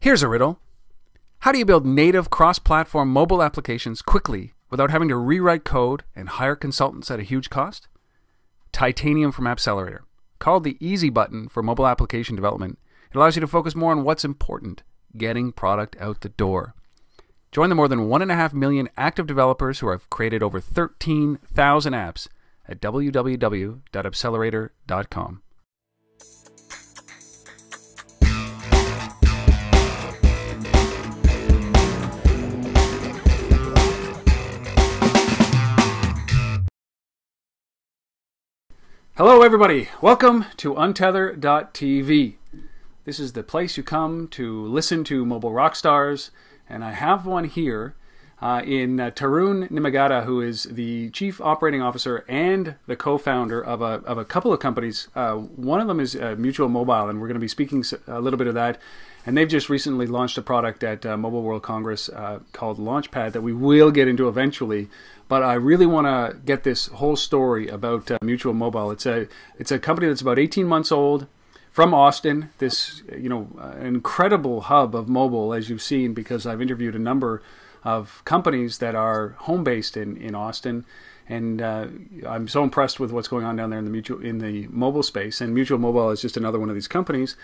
Here's a riddle. How do you build native cross-platform mobile applications quickly without having to rewrite code and hire consultants at a huge cost? Titanium from Appcelerator. Called the easy button for mobile application development, it allows you to focus more on what's important, getting product out the door. Join the more than 1.5 million active developers who have created over 13,000 apps at www.appcelerator.com. Hello everybody, welcome to Untether.tv. This is the place you come to listen to mobile rock stars, and I have one here in Tarun Nimmagadda, who is the Chief Operating Officer and the co-founder of a couple of companies. One of them is Mutual Mobile, and we're going to be speaking a little bit of that. And they've just recently launched a product at Mobile World Congress called LaunchPad that we will get into eventually. But I really want to get this whole story about Mutual Mobile. It's a company that's about 18 months old, from Austin. This incredible hub of mobile, as you've seen, because I've interviewed a number of companies that are home based in Austin, and I'm so impressed with what's going on down there in the mobile space. And Mutual Mobile is just another one of these companies.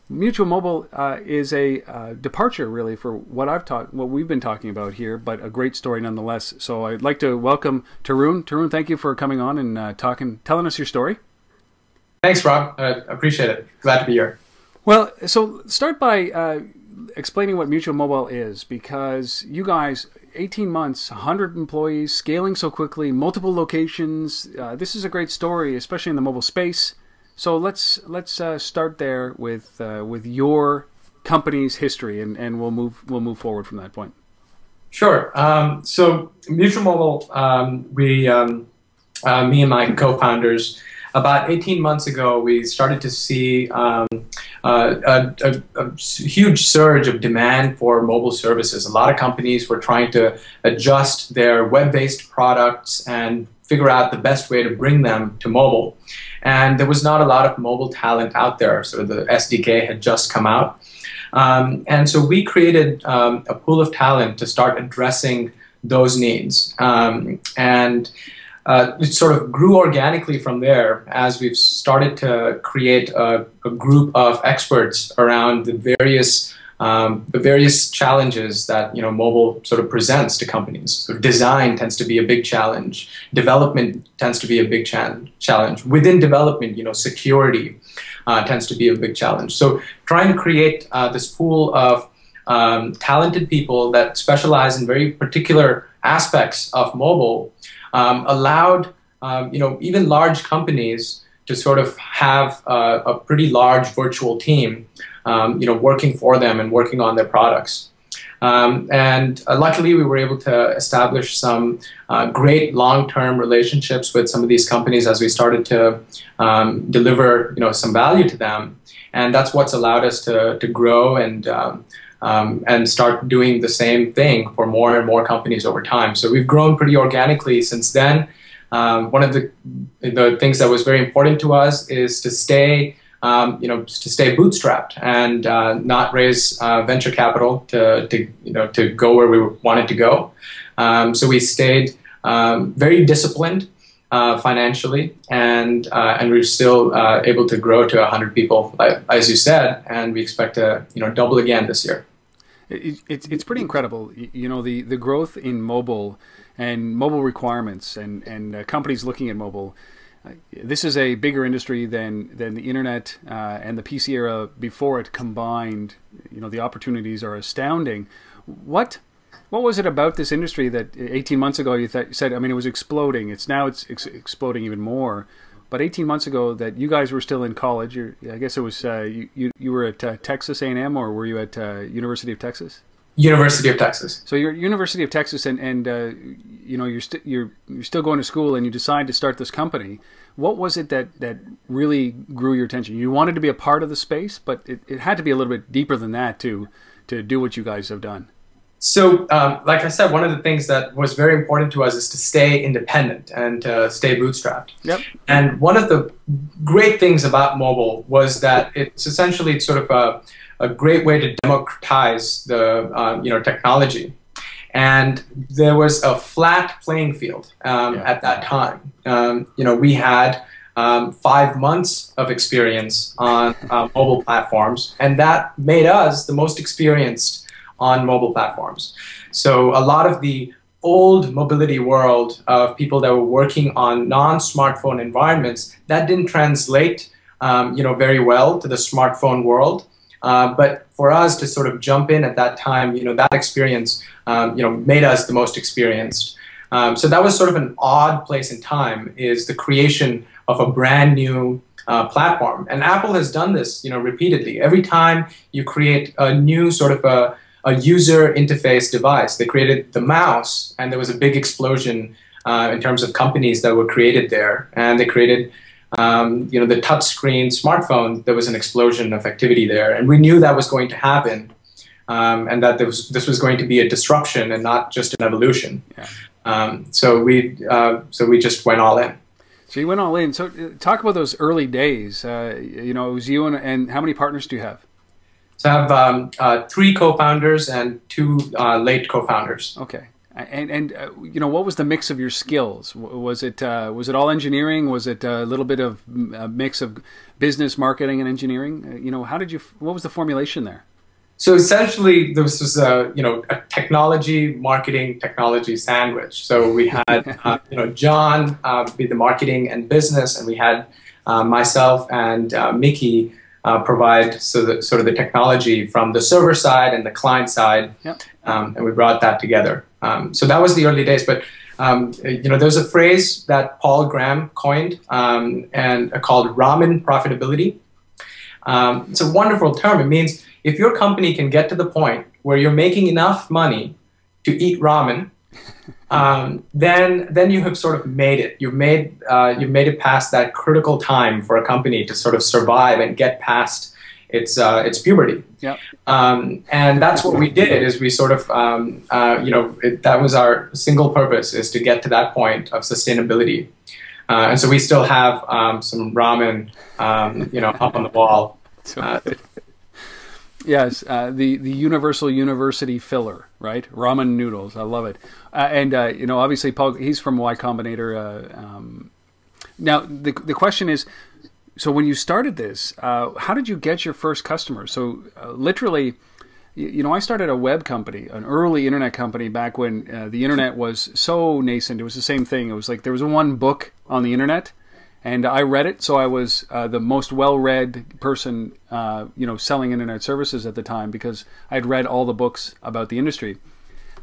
Mutual Mobile is a departure, really, for what we've been talking about here, but a great story nonetheless. So I'd like to welcome Tarun. Tarun, thank you for coming on and telling us your story. Thanks, Rob. I appreciate it. Glad to be here. Well, so start by explaining what Mutual Mobile is, because you guys, 18 months, 100 employees, scaling so quickly, multiple locations. This is a great story, especially in the mobile space. So let's start there with your company's history, and we'll move forward from that point. Sure. So Mutual Mobile, me and my co-founders, about 18 months ago, we started to see a huge surge of demand for mobile services. A lot of companies were trying to adjust their web-based products and figure out the best way to bring them to mobile. And there was not a lot of mobile talent out there, so the SDK had just come out. And so we created a pool of talent to start addressing those needs. And it sort of grew organically from there as we've started to create a group of experts around the various challenges that mobile sort of presents to companies. So design tends to be a big challenge. Development tends to be a big challenge. Within development, security tends to be a big challenge. So trying to create this pool of talented people that specialize in very particular aspects of mobile allowed even large companies to sort of have a pretty large virtual team working for them and working on their products. And luckily, we were able to establish some great long-term relationships with some of these companies as we started to deliver some value to them. And that's what's allowed us to grow and start doing the same thing for more and more companies over time. So we've grown pretty organically since then. One of the things that was very important to us is to stay bootstrapped and not raise venture capital to go where we wanted to go. So we stayed very disciplined financially, and we're still able to grow to 100 people, as you said, and we expect to double again this year. It's pretty incredible, the growth in mobile and mobile requirements and companies looking at mobile. This is a bigger industry than the internet and the PC era before it combined. The opportunities are astounding. What was it about this industry that 18 months ago you said, I mean, it was exploding. It's exploding even more. But 18 months ago that you guys were still in college, I guess it was you were at Texas A&M, or were you at University of Texas? University of Texas. So you're at University of Texas, and you're still going to school, and you decide to start this company. What was it that really grew your attention? You wanted to be a part of the space, but it had to be a little bit deeper than that to do what you guys have done. So, like I said, one of the things that was very important to us is to stay independent and to stay bootstrapped. Yep. And one of the great things about mobile was that it's essentially sort of a great way to democratize the technology. And there was a flat playing field at that time. We had 5 months of experience on mobile platforms, and that made us the most experienced on mobile platforms. So a lot of the old mobility world of people that were working on non-smartphone environments, that didn't translate very well to the smartphone world. But for us to sort of jump in at that time, that experience, made us the most experienced. So that was sort of an odd place in time, is the creation of a brand new platform. And Apple has done this, repeatedly. Every time you create a new sort of a user interface device, they created the mouse, and there was a big explosion in terms of companies that were created there. And they created the touchscreen smartphone. There was an explosion of activity there, and we knew that was going to happen, and that this was going to be a disruption and not just an evolution. Yeah. So we just went all in. So you went all in. So talk about those early days. It was you and how many partners do you have? So I have 3 co-founders and 2 late co-founders. Okay. And what was the mix of your skills? Was it all engineering? Was it a little bit of a mix of business, marketing, and engineering? What was the formulation there? So essentially, this was a technology, marketing, technology sandwich. So we had John be the marketing and business, and we had myself and Mickey provide sort of the technology from the server side and the client side. Yep. And we brought that together. So that was the early days. But there's a phrase that Paul Graham coined and called ramen profitability. It's a wonderful term. It means if your company can get to the point where you're making enough money to eat ramen, then you have sort of made it. You've made it past that critical time for a company to sort of survive and get past its puberty. Yep. And that's what we did. Is we sort of that was our single purpose, is to get to that point of sustainability. And so we still have some ramen up on the wall. Yes, the universal university filler, right? Ramen noodles. I love it. And obviously, Paul, he's from Y Combinator. Now, the question is, so when you started this, how did you get your first customers? So literally, I started a web company, an early internet company back when the internet was so nascent. It was the same thing. It was like there was one book on the internet, and I read it, so I was the most well-read person, selling internet services at the time, because I'd read all the books about the industry.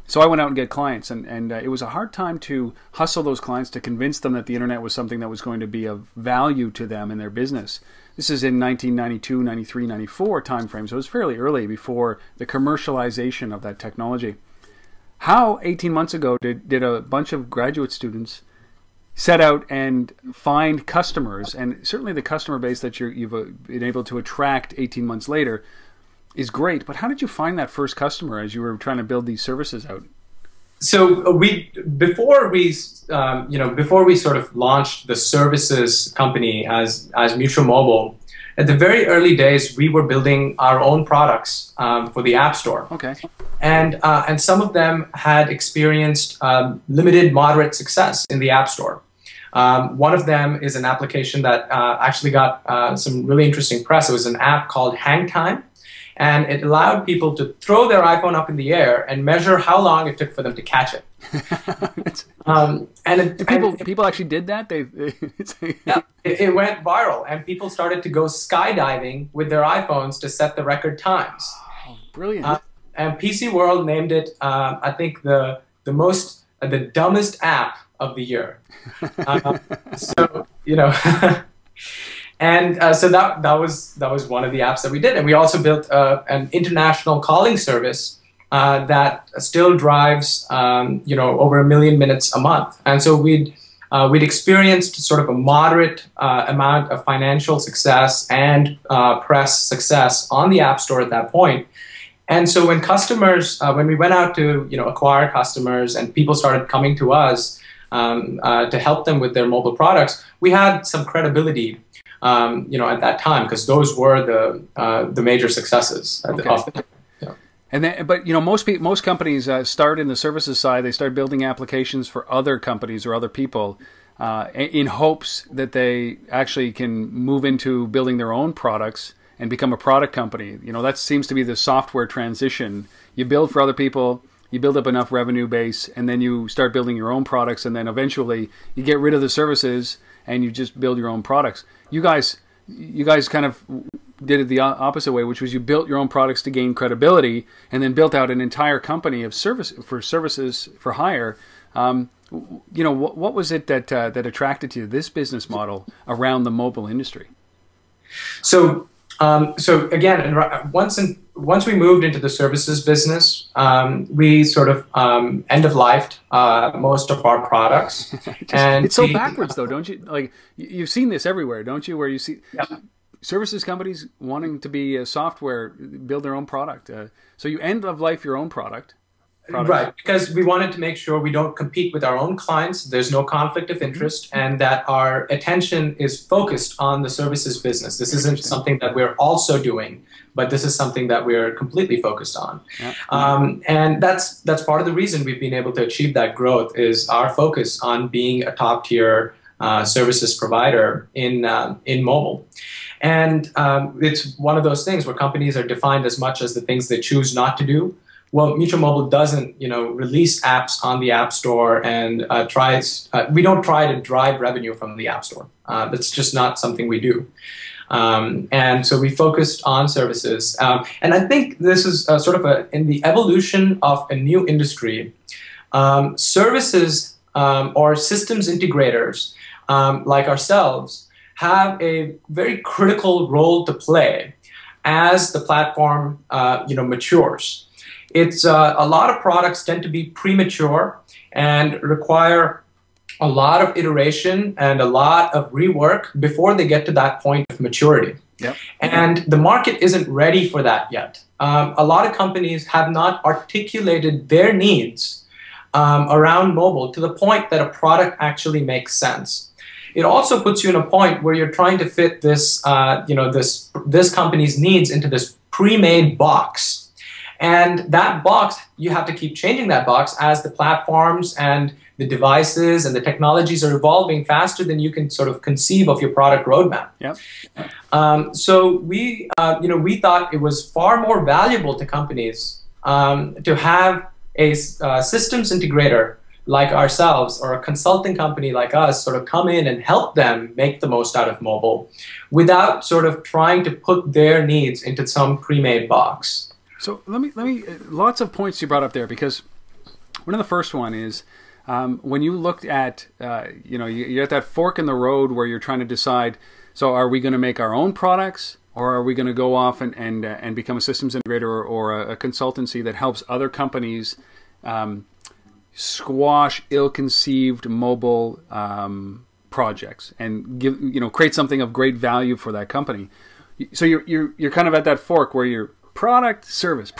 So I went out and get clients, and it was a hard time to hustle those clients to convince them that the internet was something that was going to be of value to them in their business. This is in 1992, 93, 94 timeframe, so it was fairly early before the commercialization of that technology. How, 18 months ago, did a bunch of graduate students set out and find customers? And certainly the customer base that you've been able to attract 18 months later is great, but how did you find that first customer as you were trying to build these services out? So before we sort of launched the services company as Mutual Mobile, at the very early days we were building our own products for the App Store. Okay. And some of them had experienced limited, moderate success in the App Store. One of them is an application that actually got some really interesting press. It was an app called Hang Time. And it allowed people to throw their iPhone up in the air and measure how long it took for them to catch it. People actually did that? It went viral, and people started to go skydiving with their iPhones to set the record times. Oh, brilliant. And PC World named it, I think, the dumbest app of the year. And so that was one of the apps that we did, and we also built an international calling service that still drives over 1 million minutes a month. And so we'd experienced sort of a moderate amount of financial success and press success on the App Store at that point. And so when when we went out to acquire customers and people started coming to us to help them with their mobile products, we had some credibility. at that time, because those were the major successes of the time. And then, but most companies start in the services side. They start building applications for other companies or other people in hopes that they actually can move into building their own products and become a product company. That seems to be the software transition. You build for other people, you build up enough revenue base, and then you start building your own products, and then eventually you get rid of the services and you just build your own products. You guys kind of did it the opposite way, which was you built your own products to gain credibility, and then built out an entire company of services for hire. What was it that attracted you to this business model around the mobile industry? So again, once we moved into the services business, we sort of end of lifed most of our products. And it's so backwards, though, don't you? Like, you've seen this everywhere, don't you? Where you see services companies wanting to be a software, build their own product. So you end of life your own product. Right, because we wanted to make sure we don't compete with our own clients, there's no conflict of interest, and that our attention is focused on the services business. This isn't something that we're also doing, but this is something that we're completely focused on. And that's part of the reason we've been able to achieve that growth, is our focus on being a top-tier services provider in mobile. And it's one of those things where companies are defined as much as the things they choose not to do. Well, Mutual Mobile doesn't, release apps on the App Store and we don't try to drive revenue from the App Store. That's just not something we do. And so we focused on services. And I think this is sort of in the evolution of a new industry, services or systems integrators like ourselves have a very critical role to play as the platform, matures. It's a lot of products tend to be premature and require a lot of iteration and a lot of rework before they get to that point of maturity. Yep. And the market isn't ready for that yet. A lot of companies have not articulated their needs around mobile to the point that a product actually makes sense. It also puts you in a point where you're trying to fit this, this company's needs into this pre-made box. And that box, you have to keep changing that box as the platforms and the devices and the technologies are evolving faster than you can sort of conceive of your product roadmap. Yep. So we thought it was far more valuable to companies to have a systems integrator like ourselves or a consulting company like us sort of come in and help them make the most out of mobile without sort of trying to put their needs into some pre-made box. So let me lots of points you brought up there, because one of the first one is when you looked at you're at that fork in the road where you're trying to decide, so are we going to make our own products, or are we going to go off and become a systems integrator or a consultancy that helps other companies squash ill-conceived mobile projects and create something of great value for that company. So you're kind of at that fork where you're product service.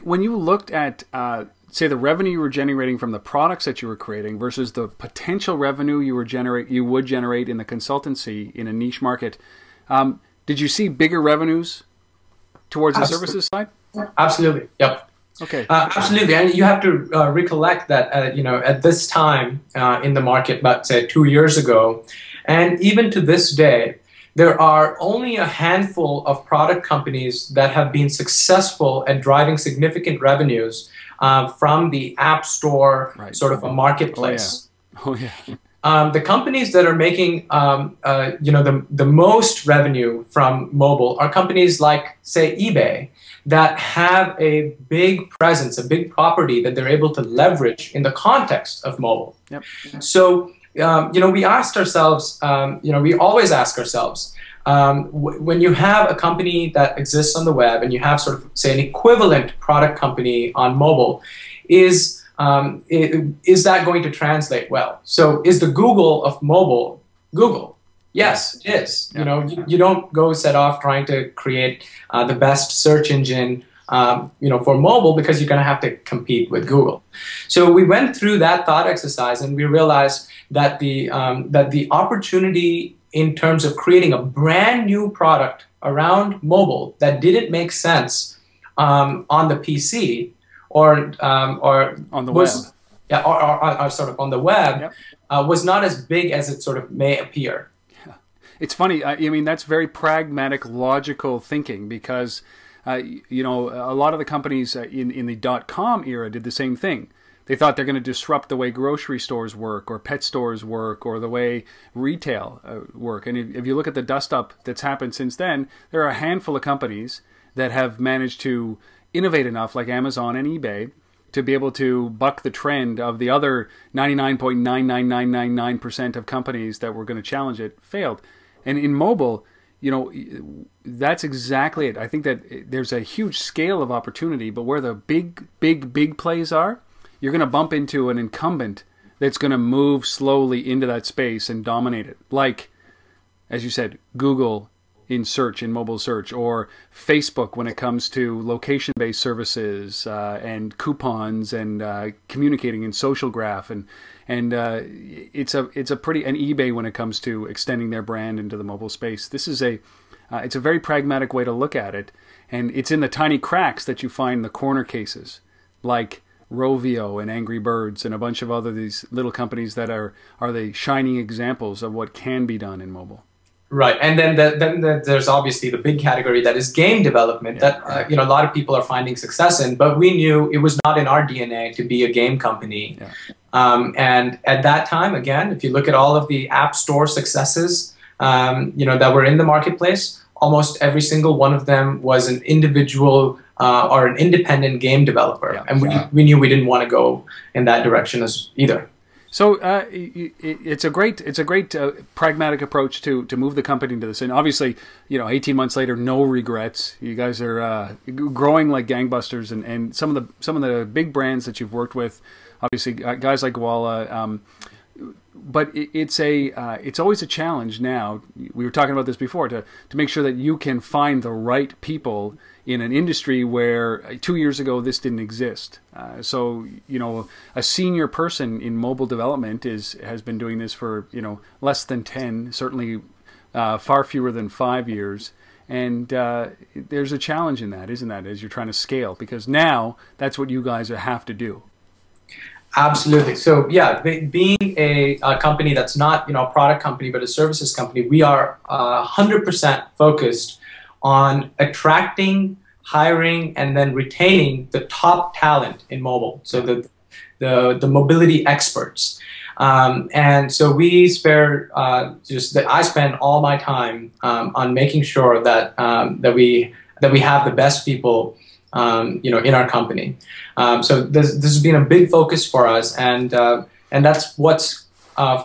When you looked at, say, the revenue you were generating from the products that you were creating versus the potential revenue you would generate in the consultancy in a niche market, did you see bigger revenues towards the services side? Absolutely. Yep. Okay. Absolutely, and you have to recollect that at this time in the market, about say 2 years ago, and even to this day, there are only a handful of product companies that have been successful at driving significant revenues from the App Store, sort of a marketplace. Oh yeah. The companies that are making the most revenue from mobile are companies like, say, eBay, that have a big presence, a big property that they're able to leverage in the context of mobile. Yep. So we asked ourselves, we always ask ourselves, when you have a company that exists on the web and you have sort of, say, an equivalent product company on mobile, is that going to translate well? So is the Google of mobile Google? Yes, it is. Yeah. You don't go set off trying to create the best search engine for mobile, because you're going to have to compete with Google. So we went through that thought exercise, and we realized that the opportunity in terms of creating a brand new product around mobile that didn't make sense on the PC or on the web. Yeah, or sort of on the web, yep. Was not as big as it sort of may appear. Yeah. It's funny. I mean, that's very pragmatic, logical thinking, because a lot of the companies in the .com era did the same thing. They thought they're going to disrupt the way grocery stores work, or pet stores work, or the way retail work. And if you look at the dust-up that's happened since then, there are a handful of companies that have managed to innovate enough, like Amazon and eBay, to be able to buck the trend of the other 99.99999% of companies that were going to challenge it failed. And in mobile, that's exactly it. I think that there's a huge scale of opportunity, but where the big plays are, you're going to bump into an incumbent that's going to move slowly into that space and dominate it. Like, as you said, Google in search, in mobile search, or Facebook when it comes to location-based services and coupons and communicating in social graph, and it's a pretty, and eBay when it comes to extending their brand into the mobile space. This is it's a very pragmatic way to look at it, and it's in the tiny cracks that you find the corner cases, like Rovio and Angry Birds and a bunch of other these little companies that are the shining examples of what can be done in mobile. Right, and then there's obviously the big category that is game development, that a lot of people are finding success in, but we knew it was not in our DNA to be a game company. Yeah. And at that time, again, if you look at all of the App Store successes, that were in the marketplace, almost every single one of them was an individual or an independent game developer, and we knew we didn't want to go in that direction either. So it's a great pragmatic approach to move the company into this. And obviously, 18 months later, no regrets. You guys are growing like gangbusters, and some of the big brands that you've worked with, obviously guys like Gowalla. But it's always a challenge now. We were talking about this before, to make sure that you can find the right people in an industry where 2 years ago this didn't exist. So a senior person in mobile development has been doing this for less than 10, certainly far fewer than 5 years. And there's a challenge in that, isn't that, as you're trying to scale? Because now that's what you guys have to do. Absolutely. So yeah, being a company that's not a product company but a services company, we are 100% focused on attracting, hiring, and then retaining the top talent in mobile. So the mobility experts, and so we spare I spend all my time on making sure that that we have the best people in our company. So this has been a big focus for us, and that's what's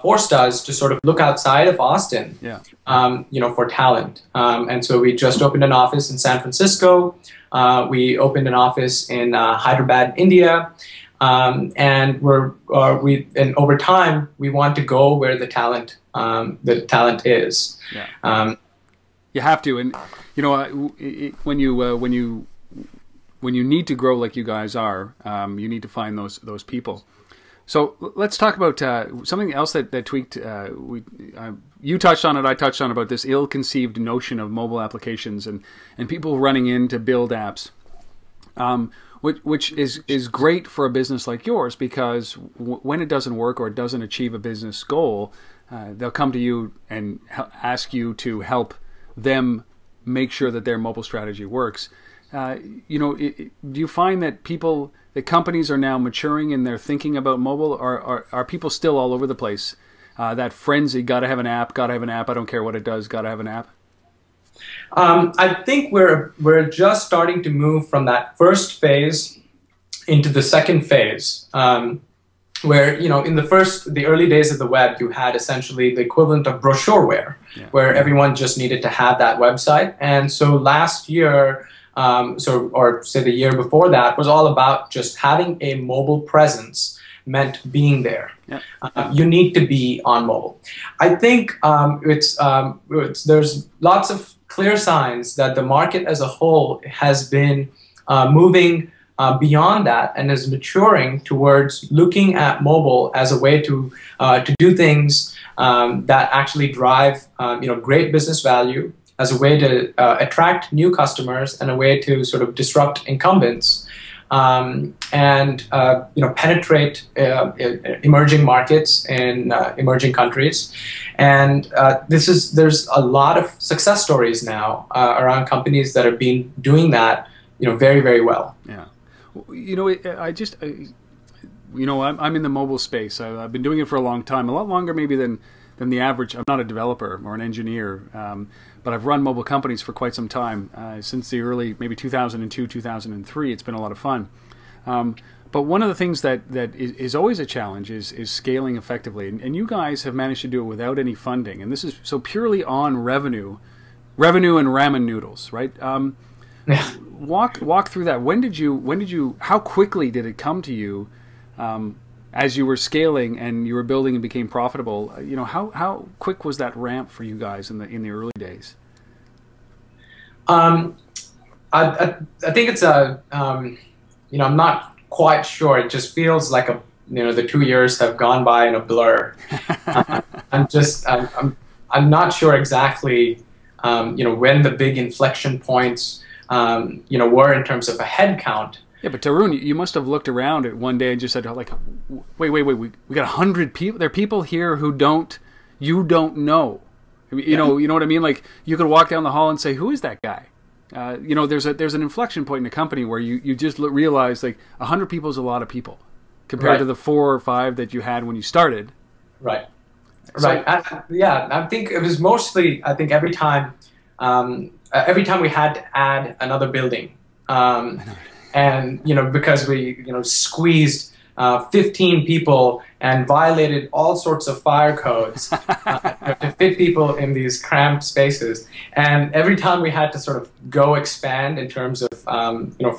forced us to sort of look outside of Austin, for talent. And so we just opened an office in San Francisco. We opened an office in Hyderabad, India, and and over time we want to go where the talent is. Yeah. You have to, and when you need to grow like you guys are, you need to find those people. So let's talk about something else that tweaked. You touched on it, I touched on about this ill-conceived notion of mobile applications and people running in to build apps, which is great for a business like yours, because when it doesn't work or it doesn't achieve a business goal, they'll come to you and ask you to help them make sure that their mobile strategy works. Do you find that companies are now maturing in their thinking about mobile, or are people still all over the place? That frenzy, gotta have an app, I don't care what it does, gotta have an app? I think we're just starting to move from that first phase into the second phase, where in the early days of the web, you had essentially the equivalent of brochureware, where everyone just needed to have that website. And so last year, or say the year before that, was all about just having a mobile presence meant being there. Yep. You need to be on mobile. I think there's lots of clear signs that the market as a whole has been moving beyond that and is maturing towards looking at mobile as a way to do things that actually drive great business value, as a way to attract new customers and a way to sort of disrupt incumbents, and penetrate emerging markets in emerging countries. And there's a lot of success stories now around companies that have been doing that, very, very well. Yeah. I'm in the mobile space. I've been doing it for a long time, a lot longer maybe than the average. I'm not a developer or an engineer, but I've run mobile companies for quite some time, since the early, maybe 2002, 2003. It's been a lot of fun. But one of the things that is always a challenge is scaling effectively. And you guys have managed to do it without any funding. And this is so purely on revenue and ramen noodles, right? Yeah. Walk through that. How quickly did it come to you, as you were scaling and you were building and became profitable? How quick was that ramp for you guys in the early days? I think it's I'm not quite sure. It just feels like the 2 years have gone by in a blur. I'm not sure exactly, when the big inflection points, were in terms of a head count. Yeah, but Tarun, you must have looked around at one day and just said, like, wait, we got 100 people. There are people here who you don't know. You know what I mean? Like, you could walk down the hall and say, who is that guy? There's an inflection point in a company where you just realize, like, 100 people is a lot of people compared to the 4 or 5 that you had when you started. Right. Right. I think it was mostly, every time we had to add another building, and because we squeezed 15 people and violated all sorts of fire codes to fit people in these cramped spaces, and every time we had to sort of go expand in terms of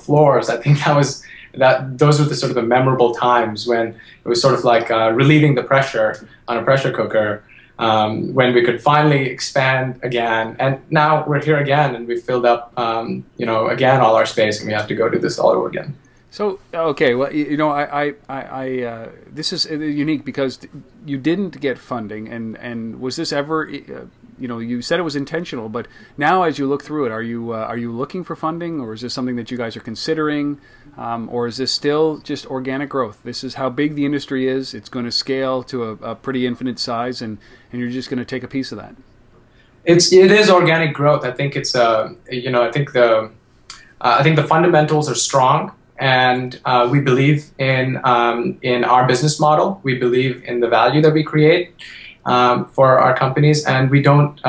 floors, I think those were the sort of the memorable times when it was sort of like relieving the pressure on a pressure cooker, when we could finally expand again. And now we're here again, and we've filled up, again, all our space, and we have to go do this all over again. So, okay, well, this is unique because you didn't get funding, and was this ever, you said it was intentional, but now as you look through it, are you looking for funding, or is this something that you guys are considering, or is this still just organic growth? This is how big the industry is. It's going to scale to a pretty infinite size, and you're just going to take a piece of that. It is organic growth. I think it's I think the fundamentals are strong. And we believe in our business model. We believe in the value that we create for our companies, and we don't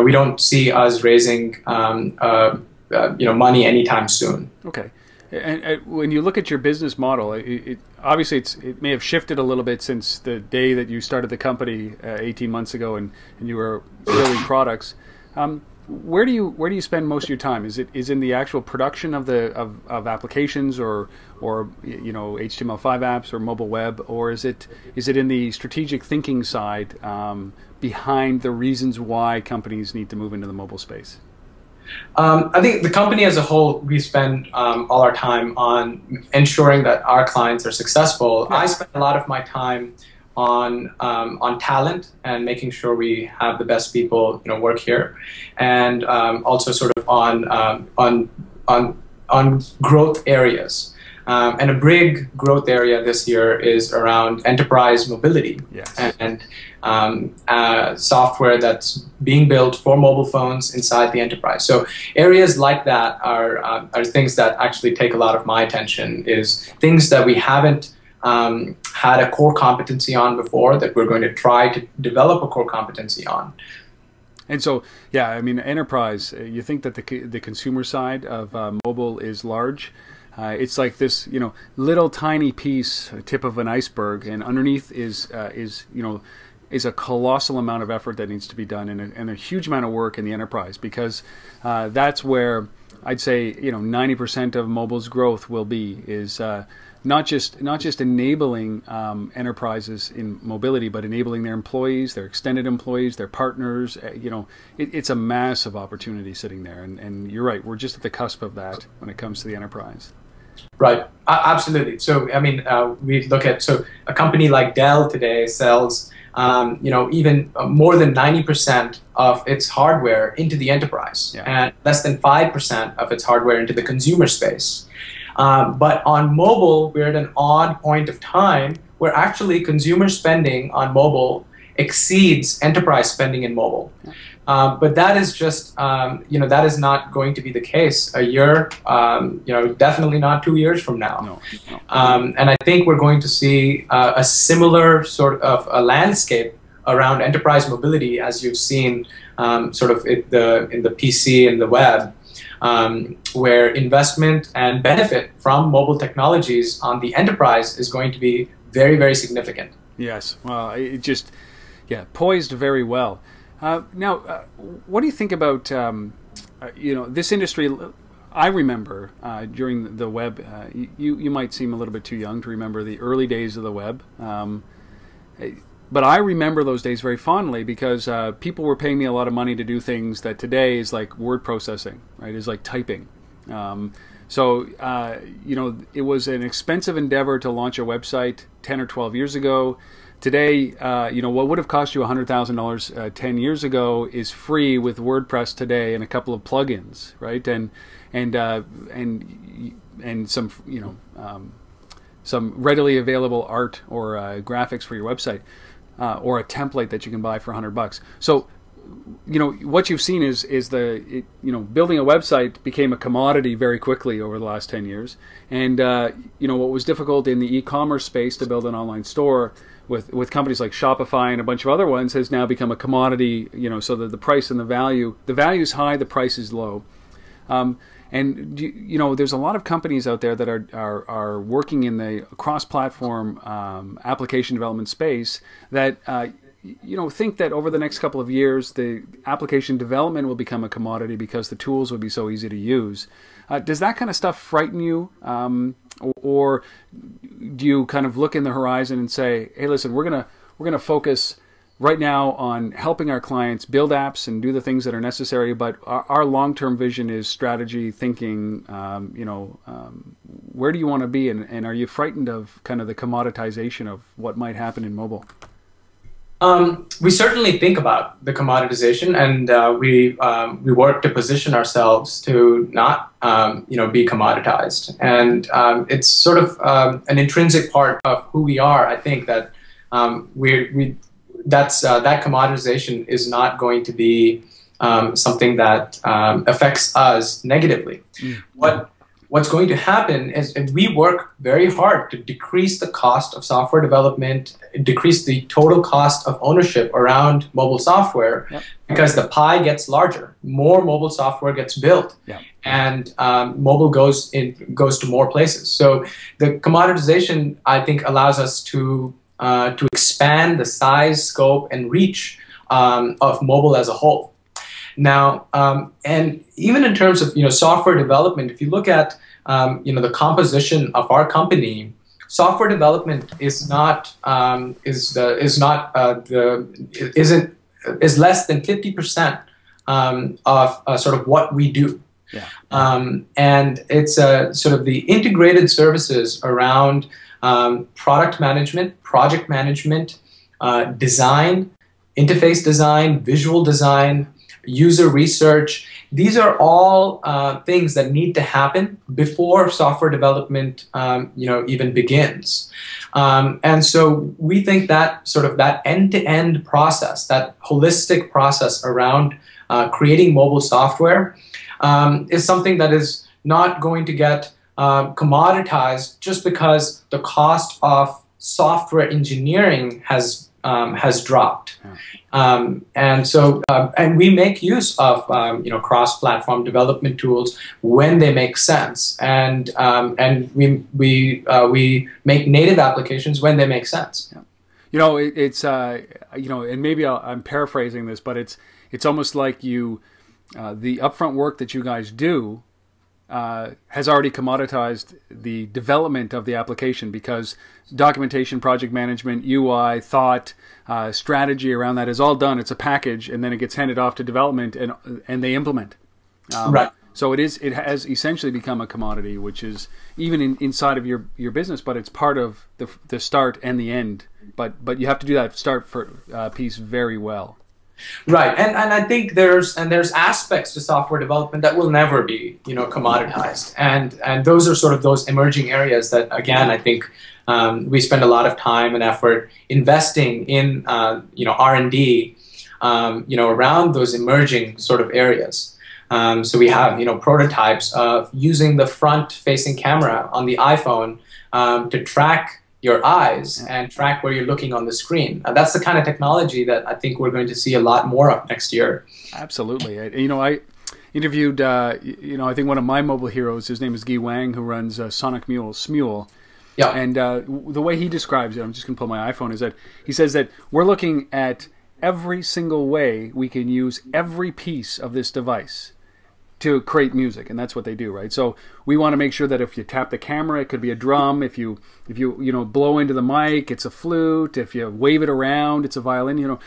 we don't see us raising money anytime soon. Okay, and when you look at your business model, obviously it may have shifted a little bit since the day that you started the company 18 months ago, and you were building products. Where do you spend most of your time? Is in the actual production of applications or HTML5 apps or mobile web, or is it in the strategic thinking side behind the reasons why companies need to move into the mobile space? I think the company as a whole, we spend all our time on ensuring that our clients are successful. Yeah. I spend a lot of my time on talent and making sure we have the best people work here, and also sort of on growth areas. And a big growth area this year is around enterprise mobility. Yes. And software that's being built for mobile phones inside the enterprise. So areas like that are things that actually take a lot of my attention, is things that we haven't had a core competency on before, that we're going to try to develop a core competency on. And so, yeah, I mean, enterprise, you think that the consumer side of mobile is large. It's like this, little tiny piece, tip of an iceberg, and underneath is a colossal amount of effort that needs to be done, and a huge amount of work in the enterprise, because that's where I'd say 90% of mobile's growth will be is not just enabling enterprises in mobility, but enabling their employees, their extended employees, their partners. It's a massive opportunity sitting there, and you're right. We're just at the cusp of that when it comes to the enterprise. Right, absolutely. So I mean, we look at a company like Dell today sells even more than 90% of its hardware into the enterprise, and less than 5% of its hardware into the consumer space. But on mobile, we're at an odd point of time where actually consumer spending on mobile exceeds enterprise spending in mobile. But that is just, that is not going to be the case a year, definitely not 2 years from now. No. And I think we're going to see a similar sort of a landscape around enterprise mobility as you've seen sort of in the PC and the web, where investment and benefit from mobile technologies on the enterprise is going to be very, very significant. Yes, well, it just, poised very well. Now, what do you think about, this industry? I remember during the web, you might seem a little bit too young to remember the early days of the web. But I remember those days very fondly because people were paying me a lot of money to do things that today is like word processing, right? Is like typing. It was an expensive endeavor to launch a website 10 or 12 years ago. Today, what would have cost you $100,000 10 years ago is free with WordPress today and a couple of plugins, right? And some some readily available art or graphics for your website, or a template that you can buy for $100. So, what you've seen is building a website became a commodity very quickly over the last 10 years. And what was difficult in the e-commerce space to build an online store with companies like Shopify and a bunch of other ones has now become a commodity, so that the price and the value is high, the price is low. And there's a lot of companies out there that are working in the cross-platform application development space that think that over the next couple of years the application development will become a commodity because the tools will be so easy to use. Does that kind of stuff frighten you, or do you kind of look in the horizon and say, hey, listen, we're gonna focus right now on helping our clients build apps and do the things that are necessary, but our long-term vision is strategy thinking. Where do you want to be, and are you frightened of kind of the commoditization of what might happen in mobile? We certainly think about the commoditization, and we work to position ourselves to not be commoditized. And it's sort of an intrinsic part of who we are. I think that that commoditization is not going to be something that affects us negatively. What's going to happen is we work very hard to decrease the cost of software development, decrease the total cost of ownership around mobile software, because the pie gets larger. More mobile software gets built, and mobile goes to more places. So the commoditization, I think, allows us to expand the size, scope, and reach of mobile as a whole. Now, and even in terms of software development, if you look at the composition of our company, software development is less than 50% of sort of what we do. And it's sort of the integrated services around product management, project management, design, interface design, visual design, user research. These are all things that need to happen before software development even begins. And so we think that sort of that end-to-end process, that holistic process around creating mobile software is something that is not going to get commoditized just because the cost of software engineering has dropped. And so, and we make use of cross-platform development tools when they make sense, and we make native applications when they make sense. It's and maybe I'm paraphrasing this, but it's almost like the upfront work that you guys do has already commoditized the development of the application, because documentation, project management, UI, thought, strategy around that is all done. It's a package, and then it gets handed off to development, and they implement. Right. So it has essentially become a commodity, which is even inside of your business, but it's part of the start and the end. But you have to do that start piece very well. Right, and I think there's aspects to software development that will never be commoditized, and those are sort of those emerging areas that, again, I think we spend a lot of time and effort investing in R&D around those emerging sort of areas. So we have prototypes of using the front-facing camera on the iPhone to track your eyes and track where you're looking on the screen. That's the kind of technology that I think we're going to see a lot more of next year. Absolutely. I interviewed, I think one of my mobile heroes, his name is Guy Wang, who runs Sonic Mule, Smule. Yeah. And the way he describes it, I'm just going to pull my iPhone, is that he says that we're looking at every single way we can use every piece of this device to create music, and that's what they do, right? So we want to make sure that if you tap the camera, it could be a drum. If you blow into the mic, it's a flute. If you wave it around, it's a violin.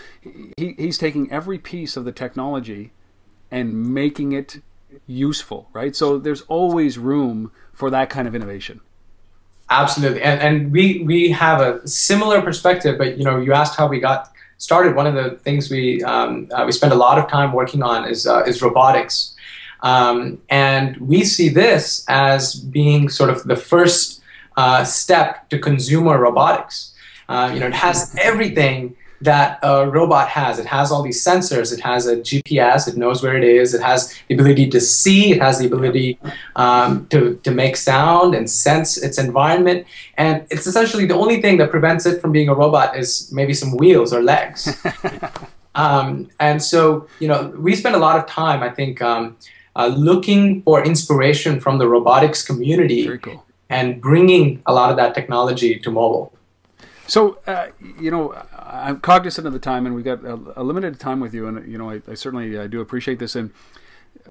He's taking every piece of the technology and making it useful, right? So there's always room for that kind of innovation. Absolutely, and we have a similar perspective. But you asked how we got started. One of the things we spend a lot of time working on is robotics. And we see this as being sort of the first step to consumer robotics. It has everything that a robot has. It has all these sensors. It has a GPS. It knows where it is. It has the ability to see. It has the ability to make sound and sense its environment. And it's essentially the only thing that prevents it from being a robot is maybe some wheels or legs. And so, we spend a lot of time, I think, looking for inspiration from the robotics community. Very cool. And bringing a lot of that technology to mobile. So, I'm cognizant of the time, and we've got a limited time with you, and I certainly do appreciate this.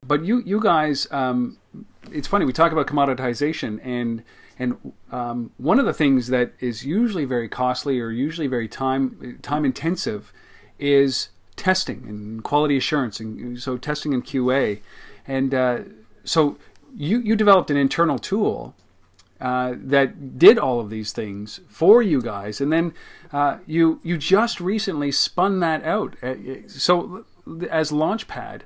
But you guys, it's funny, we talk about commoditization, and one of the things that is usually very costly or usually very time intensive is testing and quality assurance, and so testing and QA. And so you developed an internal tool that did all of these things for you guys, and then you just recently spun that out. So as LaunchPad,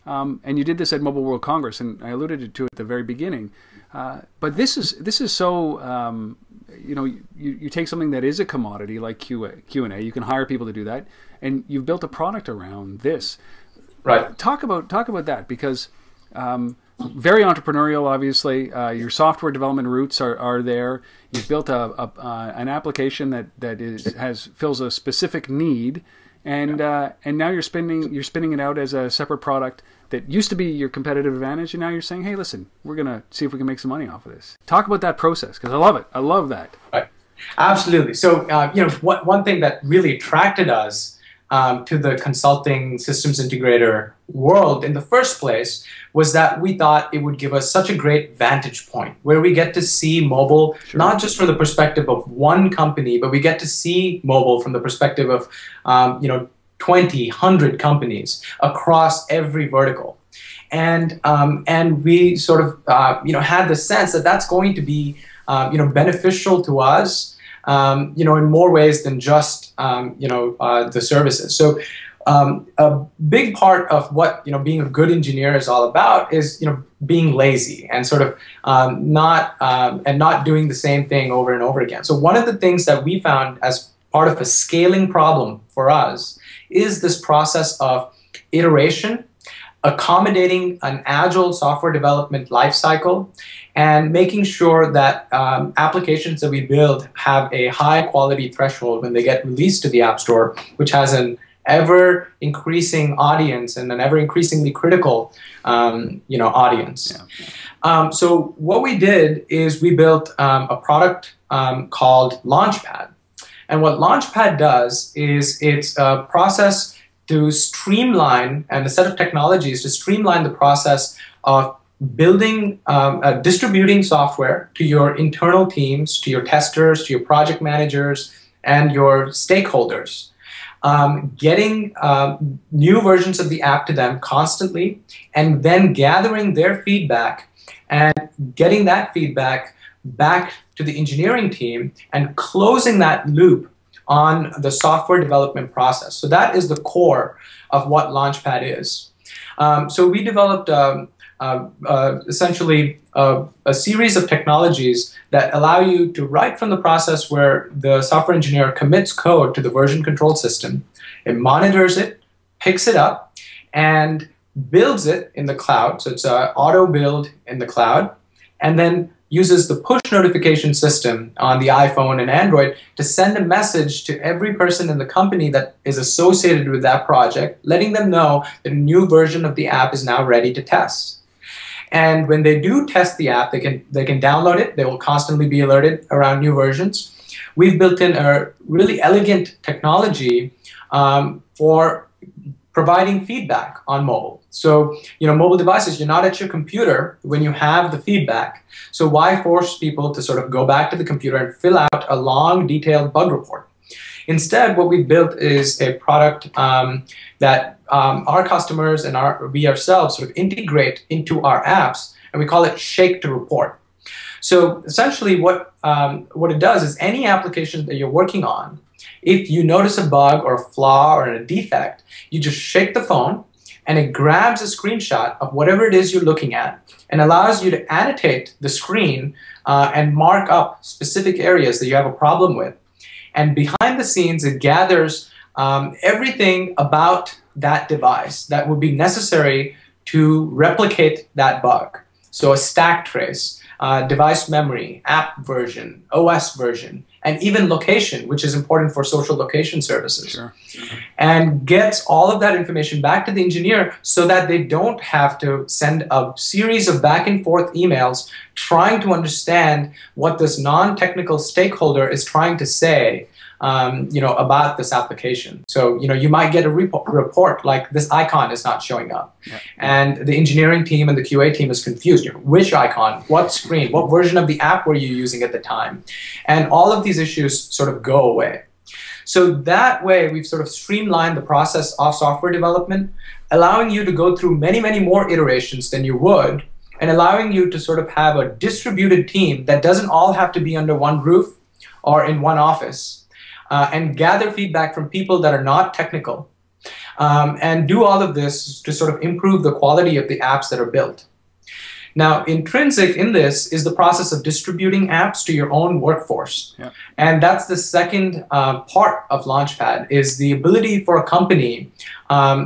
and you did this at Mobile World Congress, and I alluded to it at the very beginning. But this is so you take something that is a commodity like Q&A. You can hire people to do that, and you've built a product around this. Right. Talk about that, because very entrepreneurial, obviously. Your software development roots are there. You've built an application that fills a specific need, and now you're spinning it out as a separate product that used to be your competitive advantage, and now you're saying, hey, listen, we're gonna see if we can make some money off of this. Talk about that process, because I love it. I love that. Right. Absolutely. So one thing that really attracted us to the consulting systems integrator world in the first place was that we thought it would give us such a great vantage point where we get to see mobile, sure, not just from the perspective of one company, but we get to see mobile from the perspective of 20, 100 companies across every vertical. And we sort of had the sense that that's going to be beneficial to us in more ways than just the services. So a big part of what being a good engineer is all about is being lazy and sort of not doing the same thing over and over again. So one of the things that we found as part of a scaling problem for us is this process of iteration, accommodating an agile software development lifecycle, and making sure that applications that we build have a high quality threshold when they get released to the App Store, which has an ever increasing audience and an ever increasingly critical audience. Yeah. So what we did is we built a product called LaunchPad. And what LaunchPad does is it's a process to streamline, and a set of technologies to streamline the process of building, distributing software to your internal teams, to your testers, to your project managers, and your stakeholders. Getting new versions of the app to them constantly, and then gathering their feedback and getting that feedback back to the engineering team and closing that loop on the software development process. So that is the core of what LaunchPad is. So we developed essentially a series of technologies that allow you to, right from the process where the software engineer commits code to the version control system, it monitors it, picks it up, and builds it in the cloud. So it's an auto build in the cloud, and then uses the push notification system on the iPhone and Android to send a message to every person in the company that is associated with that project, letting them know that a new version of the app is now ready to test. And when they do test the app, they can download it. They will constantly be alerted around new versions. We've built in a really elegant technology for providing feedback on mobile. So, mobile devices, you're not at your computer when you have the feedback. So why force people to sort of go back to the computer and fill out a long, detailed bug report? Instead, what we've built is a product that our customers and we ourselves sort of integrate into our apps, and we call it Shake to Report. So essentially what it does is any application that you're working on, if you notice a bug or a flaw or a defect, you just shake the phone and it grabs a screenshot of whatever it is you're looking at and allows you to annotate the screen and mark up specific areas that you have a problem with. And behind the scenes, it gathers everything about that device that would be necessary to replicate that bug. So a stack trace, device memory, app version, OS version, and even location, which is important for social location services. Sure. And gets all of that information back to the engineer so that they don't have to send a series of back and forth emails trying to understand what this non-technical stakeholder is trying to say about this application. So, you might get a report like this icon is not showing up. Yeah. And the engineering team and the QA team is confused. Which icon? What screen? What version of the app were you using at the time? And all of these issues sort of go away. So that way, we've sort of streamlined the process of software development, allowing you to go through many, many more iterations than you would, and allowing you to sort of have a distributed team that doesn't all have to be under one roof or in one office. And gather feedback from people that are not technical, and do all of this to sort of improve the quality of the apps that are built. Now, intrinsic in this is the process of distributing apps to your own workforce. Yeah. And that's the second part of LaunchPad, is the ability for a company,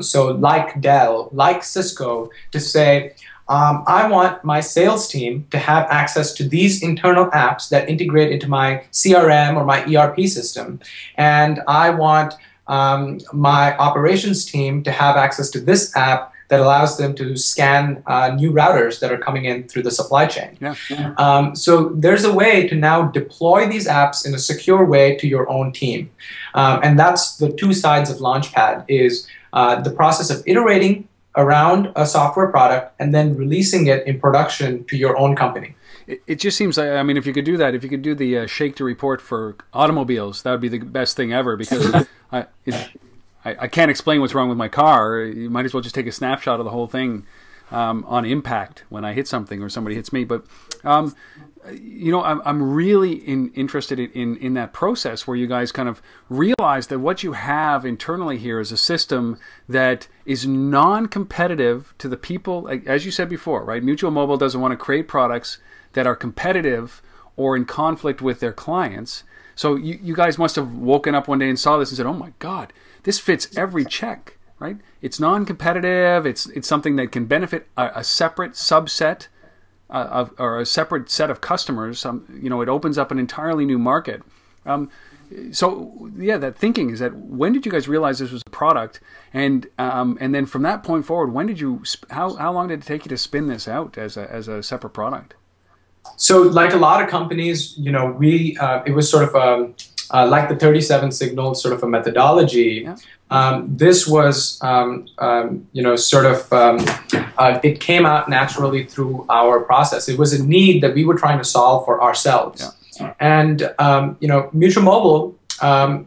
so like Dell, like Cisco, to say, I want my sales team to have access to these internal apps that integrate into my CRM or my ERP system. And I want my operations team to have access to this app that allows them to scan new routers that are coming in through the supply chain. Yeah. Yeah. So there's a way to now deploy these apps in a secure way to your own team. And that's the two sides of LaunchPad, is the process of iterating around a software product and then releasing it in production to your own company. It just seems like, if you could do that, if you could do the Shake to Report for automobiles, that would be the best thing ever, because I can't explain what's wrong with my car. You might as well just take a snapshot of the whole thing on impact when I hit something or somebody hits me. But I'm really interested in that process where you guys kind of realize that what you have internally here is a system that is non-competitive to the people, as you said before, right? Mutual Mobile doesn't want to create products that are competitive or in conflict with their clients. So you guys must have woken up one day and saw this and said, oh my God, this fits every check, right? It's non-competitive. It's something that can benefit a separate subset or a separate set of customers. It opens up an entirely new market. So yeah, that thinking is that, when did you guys realize this was a product, and then from that point forward, when did you? How long did it take you to spin this out as a separate product? So, like a lot of companies, it was sort of like the 37 signals, sort of a methodology. Yeah. This was, it came out naturally through our process. It was a need that we were trying to solve for ourselves. Yeah. And, Mutual Mobile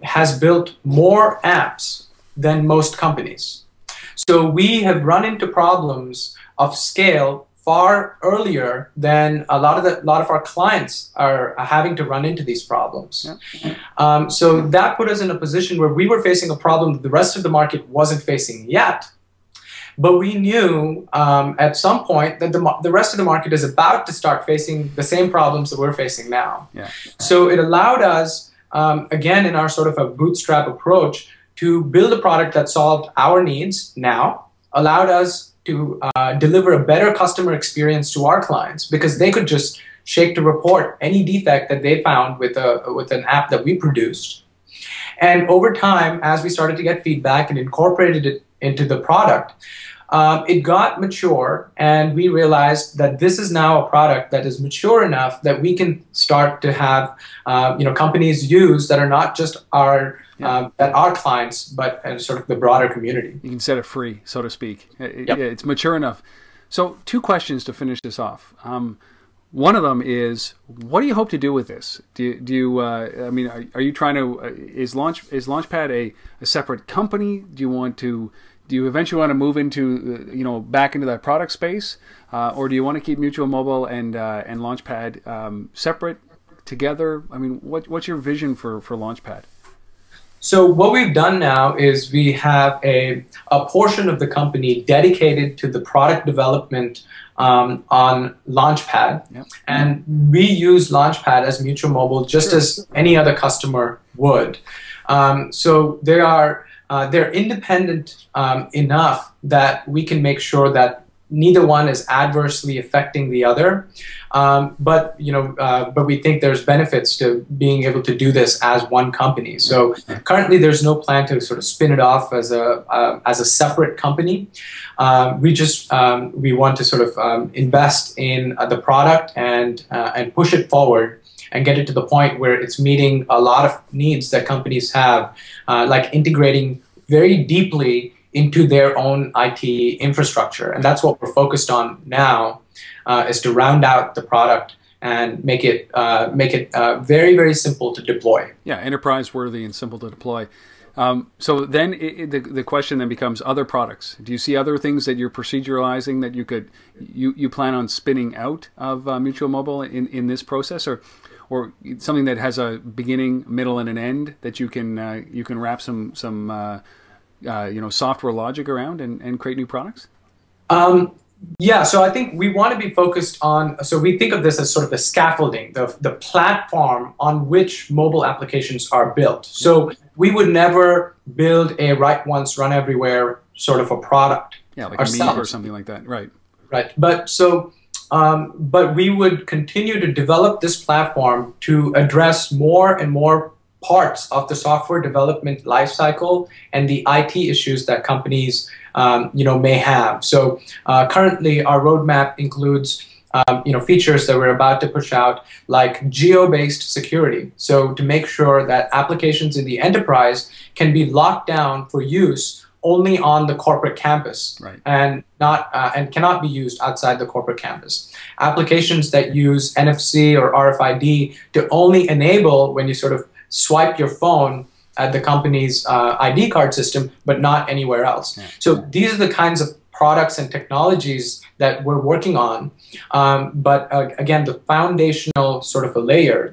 has built more apps than most companies. So we have run into problems of scale far earlier than a lot of our clients are having to run into these problems. Yeah. So that put us in a position where we were facing a problem that the rest of the market wasn't facing yet. But we knew at some point that the rest of the market is about to start facing the same problems that we're facing now. Yeah. So it allowed us, again, in our sort of a bootstrap approach, to build a product that solved our needs now, allowed us to deliver a better customer experience to our clients because they could just shake to report any defect that they found with an app that we produced. And over time, as we started to get feedback and incorporated it into the product, it got mature, and we realized that this is now a product that is mature enough that we can start to have companies use that are not just our clients, but sort of the broader community. You can set it free, so to speak. It's mature enough. So 2 questions to finish this off. One of them is, what do you hope to do with this? Do you are you trying to, is LaunchPad a separate company? Do you eventually want to move into, back into that product space? Or do you want to keep Mutual Mobile and LaunchPad separate, together? I mean, what's your vision for LaunchPad? So what we've done now is we have a portion of the company dedicated to the product development on LaunchPad. Yep. And we use LaunchPad as Mutual Mobile just as any other customer would. So they're independent enough that we can make sure that neither one is adversely affecting the other, but we think there's benefits to being able to do this as one company. So currently, there's no plan to sort of spin it off as a separate company. We want to sort of invest in the product and push it forward and get it to the point where it's meeting a lot of needs that companies have, like integrating very deeply into their own IT infrastructure. And that's what we're focused on now, is to round out the product and make it very, very simple to deploy. Yeah, enterprise worthy and simple to deploy. So then the question then becomes other products. Do you see other things that you're proceduralizing that you plan on spinning out of Mutual Mobile in this process, or something that has a beginning, middle, and an end that you can wrap some software logic around and create new products? Yeah, so I think we want to be focused on, so we think of this as sort of the scaffolding, the platform on which mobile applications are built. So we would never build a write once, run everywhere sort of a product. Yeah, like ourselves. A Meep or something like that, right. Right, but we would continue to develop this platform to address more and more parts of the software development lifecycle and the IT issues that companies may have. So currently our roadmap includes features that we're about to push out, like geo-based security. So to make sure that applications in the enterprise can be locked down for use only on the corporate campus, right, and cannot be used outside the corporate campus. Applications that use NFC or RFID to only enable when you sort of swipe your phone at the company's ID card system, but not anywhere else. Yeah. So these are the kinds of products and technologies that we're working on. But again, the foundational sort of a layer,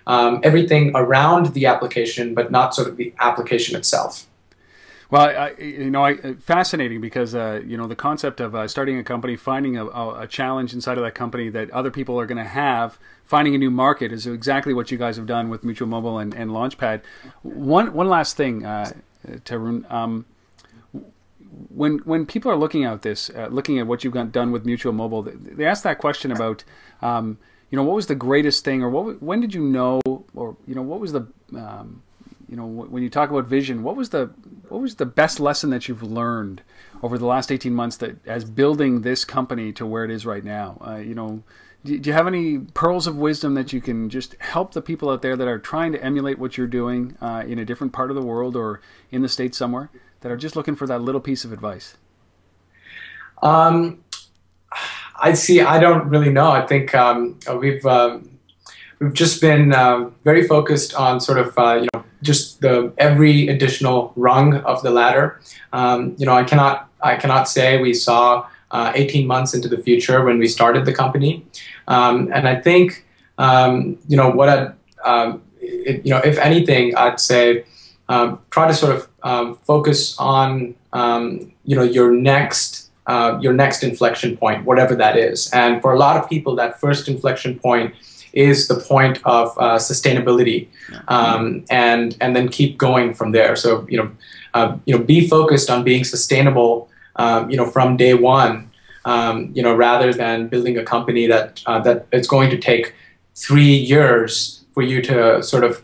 everything around the application, but not sort of the application itself. Well, fascinating, because the concept of starting a company, finding a challenge inside of that company that other people are going to have, finding a new market is exactly what you guys have done with Mutual Mobile and LaunchPad. One last thing, Tarun. When people are looking at this, looking at what you've done with Mutual Mobile, they ask that question about, what was the greatest thing, or when did you know, or what was the when you talk about vision, what was the best lesson that you've learned over the last 18 months that as building this company to where it is right now? do you have any pearls of wisdom that you can just help the people out there that are trying to emulate what you're doing in a different part of the world or in the States somewhere that are just looking for that little piece of advice? I see. I don't really know. I think we've just been very focused on sort of just the every additional rung of the ladder. I cannot say we saw 18 months into the future when we started the company, and I think if anything, I'd say try to sort of focus on your next inflection point, whatever that is. And for a lot of people, that first inflection point is the point of sustainability, and then keep going from there. So be focused on being sustainable, from day one, rather than building a company that it's going to take 3 years for you to sort of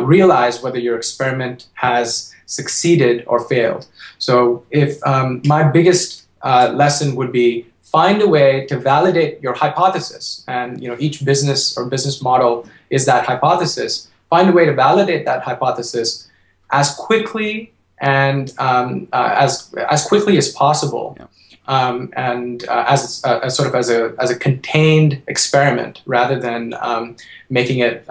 realize whether your experiment has succeeded or failed. So if my biggest lesson would be find a way to validate your hypothesis, and each business or business model is that hypothesis. Find a way to validate that hypothesis as quickly and as quickly as possible, and as a contained experiment, rather than making it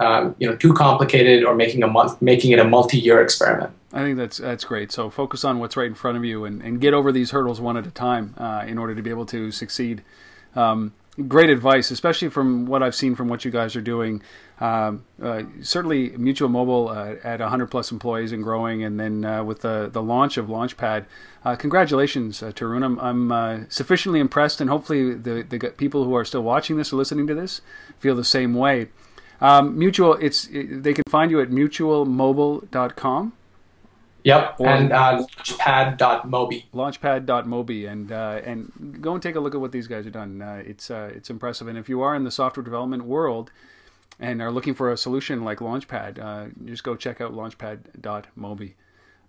too complicated or making it a multi-year experiment. I think that's great. So focus on what's right in front of you and get over these hurdles one at a time in order to be able to succeed. Great advice, especially from what I've seen from what you guys are doing. Certainly Mutual Mobile at 100 plus employees and growing, and then with the launch of LaunchPad. Congratulations, Tarun. I'm sufficiently impressed, and hopefully the people who are still watching this or listening to this feel the same way. They can find you at mutualmobile.com. Yep, and launchpad.mobi. Launchpad.mobi, and go and take a look at what these guys have done. It's impressive. And if you are in the software development world and are looking for a solution like LaunchPad, just go check out launchpad.mobi.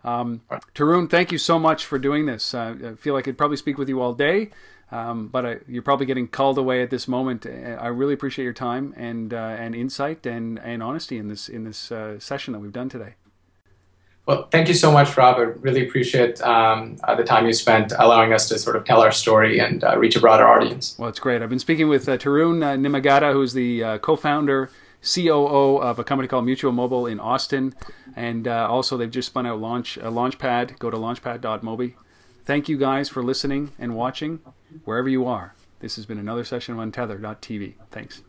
Tarun, thank you so much for doing this. I feel like I could probably speak with you all day, but you're probably getting called away at this moment. I really appreciate your time and insight and honesty in this session that we've done today. Well, thank you so much, Rob. I really appreciate the time you spent allowing us to sort of tell our story and reach a broader audience. Well, it's great. I've been speaking with Tarun Nimmagadda, who's the co-founder, COO of a company called Mutual Mobile in Austin. And also they've just spun out LaunchPad. Go to launchpad.mobi. Thank you guys for listening and watching wherever you are. This has been another session of Untethered.tv. Thanks.